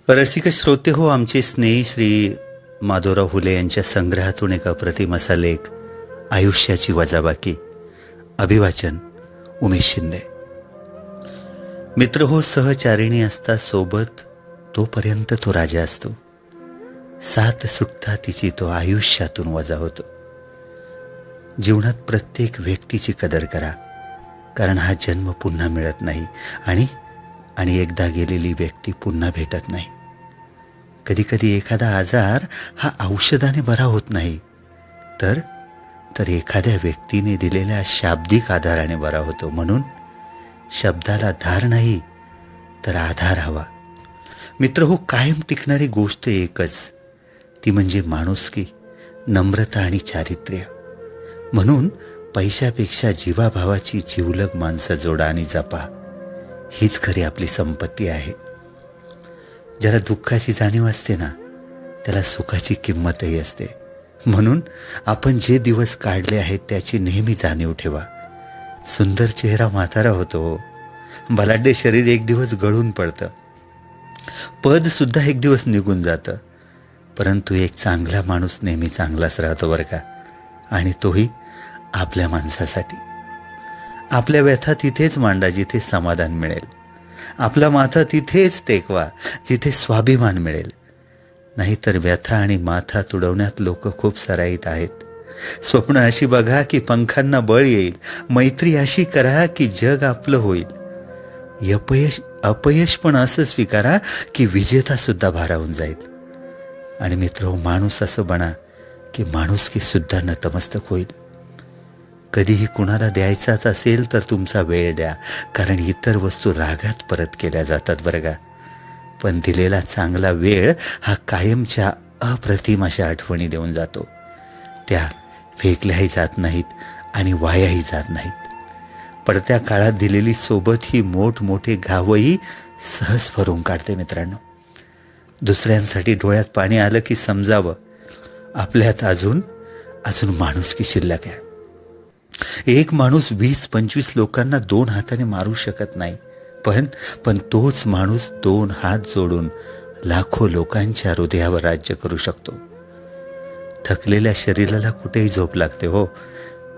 रसिक श्रोते हो, आमचे स्नेही श्री माधवराव हुले यांच्या संग्रहातून एक अप्रतिम असा लेख, आयुष्याची वजाबाकी. अभिवाचन उमेश शिंदे. मित्र हो, सहचारिणी असता सोबत तोपर्यंत तो राजा असतो. साथ सुटता तिची तो आयुष्यातून वजा होतो. जीवनात प्रत्येक व्यक्तीची कदर करा, कारण हा जन्म पुन्हा मिळत नाही आणि एकदा गेलेली व्यक्ती पुन्हा भेटत नाही. कधी कधी एखादा आजार हा औषधाने बरा होत नाही, तर एखाद्या व्यक्तीने दिलेल्या शाब्दिक आधाराने बरा होतो. म्हणून शब्दाला धार नाही तर आधार हवा. मित्र हो, कायम टिकणारी गोष्ट एकच, ती म्हणजे माणुसकी, नम्रता आणि चारित्र्य. म्हणून पैशापेक्षा जीवाभावाची जिवलग माणसं जोडा आणि जपा. हीच खरी आपली संपत्ती आहे. ज्याला दुःखाची जाणीव असते ना, त्याला सुखाची किंमतही असते. म्हणून आपण जे दिवस काढले आहेत त्याची नेहमी जाणीव ठेवा. सुंदर चेहरा म्हातारा होतो, बलाढ्य शरीर एक दिवस गळून पडतं, पद सुद्धा एक दिवस निघून जातं, परंतु एक चांगला माणूस नेहमी चांगलाच राहतो बरं का. आणि तोही आपल्या माणसासाठी. आपल्या व्यथा तिथेच मांडा जिथे समाधान मिळेल. आपला माथा तिथेच टेकवा जिथे स्वाभिमान मिळेल. नाहीतर व्यथा आणि माथा तुडवण्यात लोक खूप सराईत आहेत. स्वप्न अशी बघा की पंखांना बळ येईल. मैत्री अशी करा की जग आपलं होईल. अपयश पण असं स्वीकारा की विजेता सुद्धा भारावून जाईल. आणि मित्र, माणूस असं बना की माणुसकी सुद्धा नतमस्तक होईल. कधीही कुणाला द्यायचाच असेल तर तुमचा वेळ द्या, कारण इतर वस्तू रागात परत केल्या जातात बरं का. पण दिलेला चांगला वेळ हा कायमच्या अप्रतिम अशा आठवणी देऊन जातो. त्या फेकल्याही जात नाहीत आणि वायाही जात नाहीत. पडत्या काळात दिलेली सोबत ही मोठमोठे घावही सहज भरून काढते. मित्रांनो, दुसऱ्यांसाठी डोळ्यात पाणी आलं की समजावं, आपल्यात अजून माणुसकी शिल्लक आहे. एक माणूस 20-25 लोकांना 2 हाताने मारू शकत नाही, पण तोच माणूस 2 हात जोडून लाखो लोकांच्या हृदयावर राज्य करू शकतो. थकलेल्या शरीराला कुठेही झोप लागते हो,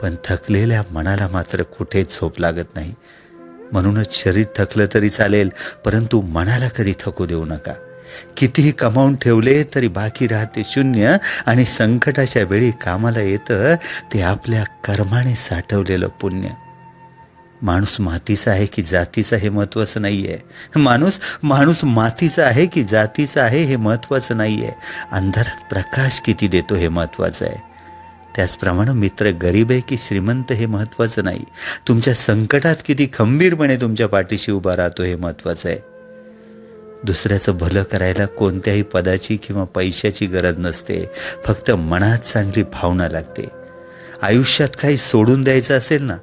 पण थकलेल्या मनाला मात्र कुठेच झोप लागत नाही. म्हणूनच शरीर थकलं तरी चालेल, परंतु मनाला कधी थकू देऊ नका. कितीही कमावून ठेवले तरी बाकी राहते शून्य, आणि संकटाच्या वेळी कामाला येतं ते आपल्या कर्माने साठवलेलं पुण्य. माणूस मातीचा आहे की जातीचा हे महत्वाचं नाहीये. माणूस मातीचा आहे की जातीचा आहे हे महत्वाचं नाहीये. अंधारात प्रकाश किती देतो हे महत्वाचं आहे. त्याचप्रमाणे मित्र गरीब आहे की श्रीमंत हे महत्वाचं नाही. तुमच्या संकटात किती खंबीरपणे तुमच्या पाठीशी उभा राहतो हे महत्वाचं आहे. दुसऱ्याचं भलं करायला कोणत्याही पदाची किंवा पैशाची गरज नसते, फक्त मनात चांगली भावना लागते. आयुष्यात काही सोडून द्यायचं असेल ना,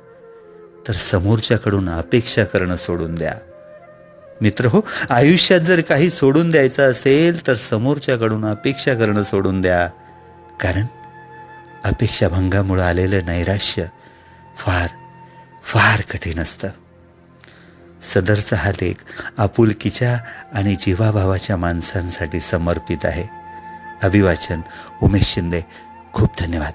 तर समोरच्याकडून अपेक्षा करणं सोडून द्या. मित्र हो, आयुष्यात जर काही सोडून द्यायचं असेल तर समोरच्याकडून अपेक्षा करणं सोडून द्या. कारण अपेक्षाभंगामुळे आलेलं नैराश्य फार फार कठीण असतं. सदरचा हा लेख आपुलकीच्या आणि जीवाभावाच्या माणसांसाठी समर्पित आहे. अभिवाचन उमेश शिंदे. खूप धन्यवाद.